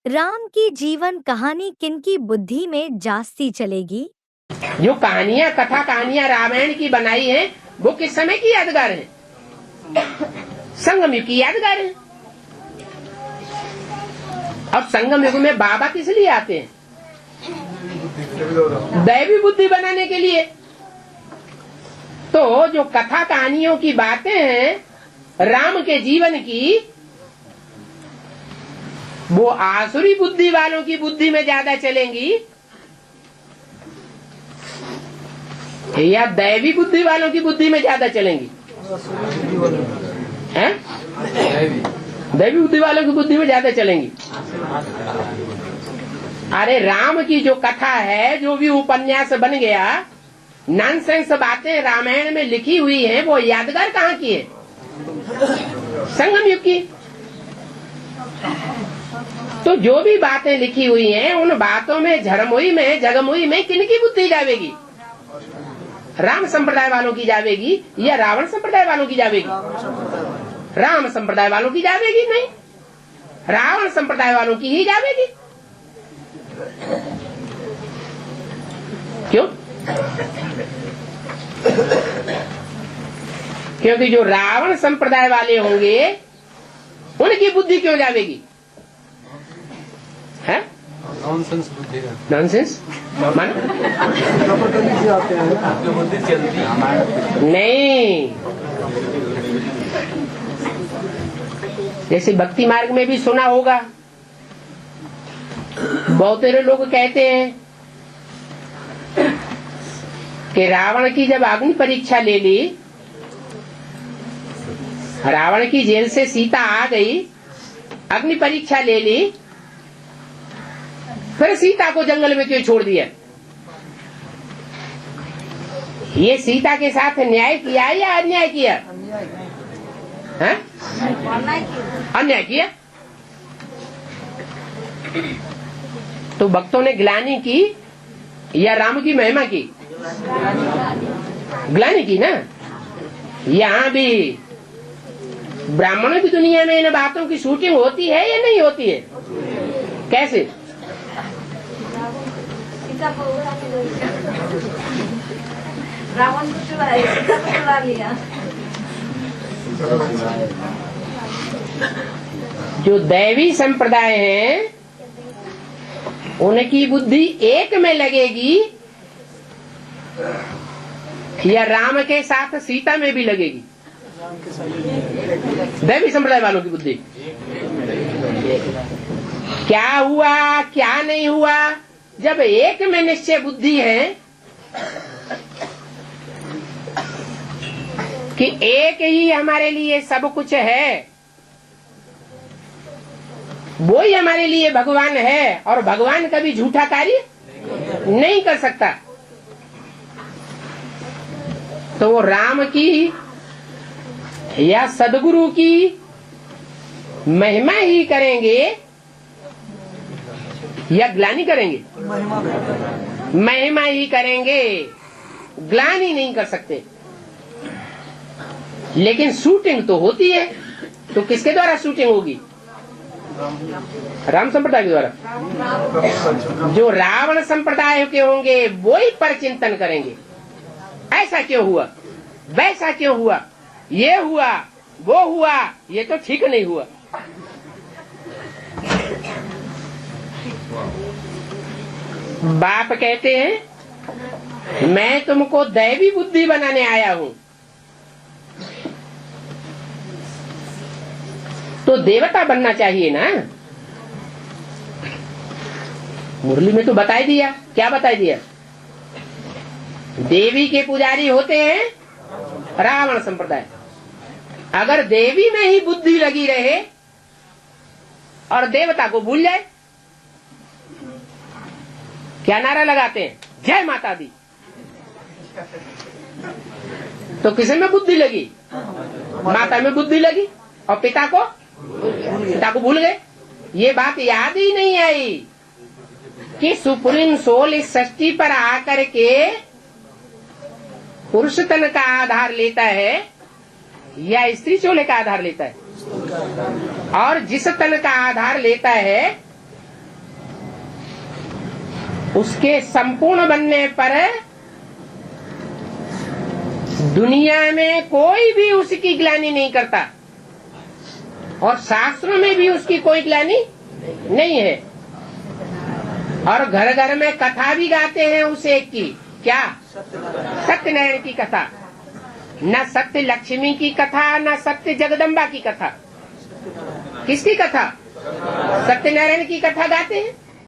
राम की जीवन कहानी किनकी बुद्धि में जास्ती चलेगी? जो कहानियां कथा कहानियां रामायण की बनाई हैं वो किस समय की यादगार है? संगम युग की यादगार है। अब संगम युग में बाबा किस लिए आते हैं? दैवी बुद्धि बनाने के लिए। तो जो कथा कहानियों की बातें हैं राम के जीवन की, वो आसुरी बुद्धि वालों की बुद्धि में ज्यादा चलेंगी या दैवी बुद्धि वालों की बुद्धि में ज्यादा चलेंगी? हैं? दैवी बुद्धि वालों की बुद्धि में ज्यादा चलेंगी। अरे राम की जो कथा है, जो भी उपन्यास बन गया, नॉनसेंस बातें रामायण में लिखी हुई हैं, वो यादगार कहाँ की है? संगम युग की। तो जो भी बातें लिखी हुई हैं उन बातों में झरमुई में जगमुई में किनकी बुद्धि जावेगी? राम संप्रदाय वालों की जावेगी या रावण संप्रदाय वालों की जावेगी? राम संप्रदाय वालों की जावेगी नहीं, रावण संप्रदाय वालों की ही जावेगी। क्यों? क्योंकि जो रावण संप्रदाय वाले होंगे उनकी बुद्धि क्यों जावेगी? है नॉनसेंस बुद्धि है। नॉनसेंस नहीं। जैसे भक्ति मार्ग में भी सुना होगा, बहुत सारे लोग कहते हैं कि रावण की जब अग्नि परीक्षा ले ली, रावण की जेल से सीता आ गई, अग्नि परीक्षा ले ली, फिर सीता को जंगल में क्यों छोड़ दिया? ये सीता के साथ न्याय किया या अन्याय किया? अन्याय किया। तो भक्तों ने ग्लानि की या राम की महिमा की? ग्लानि की ना। यहाँ भी ब्राह्मणों की दुनिया में इन बातों की शूटिंग होती है या नहीं होती है? कैसे? रावण को चुरा लिया। जो दैवी संप्रदाय हैं उनकी बुद्धि एक में लगेगी या राम के साथ सीता में भी लगेगी? दैवी संप्रदाय वालों की बुद्धि क्या हुआ क्या नहीं हुआ, जब एक में निश्चय बुद्धि है कि एक ही हमारे लिए सब कुछ है, वो ही हमारे लिए भगवान है और भगवान कभी झूठा कार्य नहीं कर सकता, तो वो राम की या सदगुरु की महिमा ही करेंगे या ग्लानि करेंगे? महिमा ही करेंगे, ग्लानि नहीं कर सकते। लेकिन शूटिंग तो होती है, तो किसके द्वारा शूटिंग होगी? राम संप्रदाय के द्वारा। जो रावण संप्रदाय के होंगे वो ही पर चिंतन करेंगे, ऐसा क्यों हुआ, वैसा क्यों हुआ, ये हुआ वो हुआ, ये तो ठीक नहीं हुआ। बाप कहते हैं मैं तुमको दैवी बुद्धि बनाने आया हूं, तो देवता बनना चाहिए ना। मुरली में तो बताई दिया, क्या बताई दिया? देवी के पुजारी होते हैं रावण संप्रदाय। अगर देवी में ही बुद्धि लगी रहे और देवता को भूल जाए, क्या नारा लगाते हैं? जय माता दी। तो किसे में बुद्धि लगी? माता में बुद्धि लगी और पिता को भूल गए। ये बात याद ही नहीं आई कि सुप्रीम सोल इस सृष्टि पर आकर के पुरुष तन का आधार लेता है या स्त्री चोले का आधार लेता है, और जिस तन का आधार लेता है उसके संपूर्ण बनने पर दुनिया में कोई भी उसकी ग्लानि नहीं करता और शास्त्रों में भी उसकी कोई ग्लानि नहीं है। और घर घर में कथा भी गाते हैं उस एक की, क्या? सत्यनारायण की कथा। न सत्य लक्ष्मी की कथा, न सत्य जगदम्बा की कथा। किसकी कथा? सत्यनारायण की कथा गाते हैं।